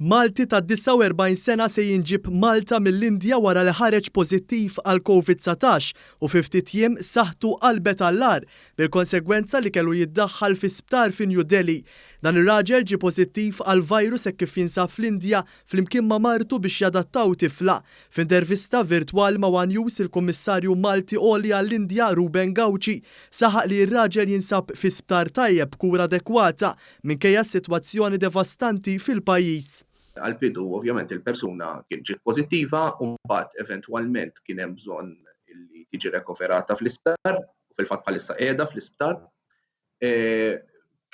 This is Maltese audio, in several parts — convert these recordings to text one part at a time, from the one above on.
Malti ta' 49 sena se jinġib Malta mill-Indja wara li ħareġ pożittiv għal COVID-19 u 50 jiem saħtu qalbet allar bil-konsegwenza li kellu jiddaħħal fi sptar fi New Delhi. Dan ir-raġel ġie pożittiv għal virus hekk kif jinsab fl-Indja flimkien ma' martu biex jadattaw tifla. F'intervista virtwali ma' One News il-Kummissarju Malti Għolja għall-Indja Ruben Gauci saħaq li r-raġel jinsab fi sptar tajjeb kura adekwata minkejja s-sitwazzjoni devastanti fil-pajjiż. Għal-bidu, ovvjament, il-persuna kien ġiet pożittiva u mbagħad eventwalment kien hemm bżonn li tiġi rekoverata fl-isptar u fil-fatt bħalissa qiegħda fl-isptar.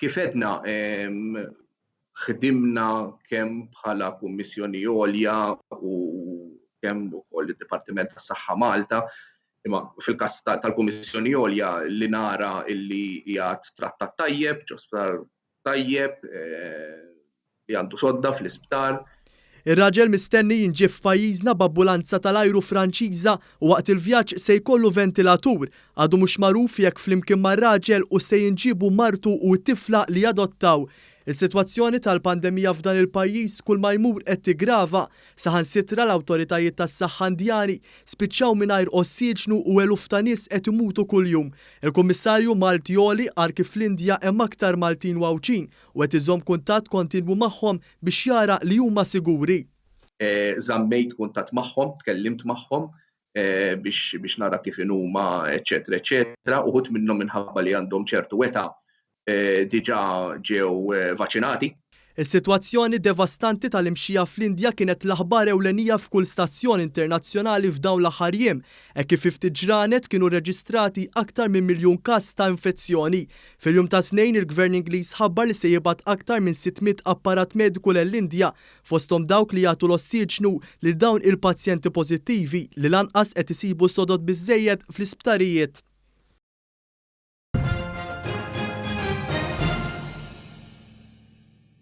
Kif edna ħdimna kemm bħala Kummissjoni Għolja u kemm ukoll id-Dipartiment tas-Saħħa Malta, imma fil-każ tal-Kummissjoni Għolja li nara illi qiegħed trattat tajjeb, ġosptar tajjeb, li għandu sodda fl-isptar. Ir-raġel mistenni jinġib f'pajjiżna b'ambulanza tal-ajru Franċiża u waqt il-vjaġġ se jkollu ventilatur. Għadu mhux magħruf jekk flimkien mar-raġel u se jinġibu martu u t-tifla li adottaw. Is-sitwazzjoni tal-pandemija f'dan il-pajjiż kull ma jmur qed tigrava saħansitra l-awtoritajiet tas-saħħa Indjani spiċċaw mingħajr ossiġnu u eluf ta' nies qed imutu kuljum. Il-Kummissarju Malti Għoli qal kif fl-Indja hemm aktar Maltin wawċin u qed iżomm kuntatt kontinwu magħhom biex jara li huma siguri. Żammejt kuntatt magħhom, tkellimt magħhom biex nara kif huma, eċetera, eċetera, uħud minnhom minħabba li għandhom ċertu età diġà ġew vaċinati. Is-sitwazzjoni devastanti tal-imxija fl-Indja kienet l-aħbar ewlenija f'kull stazzjon internazzjonali f'dawn l-aħħar jiem, hekk kif ftit ġranet kienu rreġistrati aktar minn 1 miljun każ ta' infezzjoni. Fil-jum ta' Tnejn il-Gvern Ingliż ħabbar li se jibgħat aktar minn 600 apparat mediku lill-Indja fosthom dawk li jagħtu l-ossiġnu lil dawn il-pazjenti pożittivi li lanqas qed isibu sodod biżżejjed fl-isptarijiet.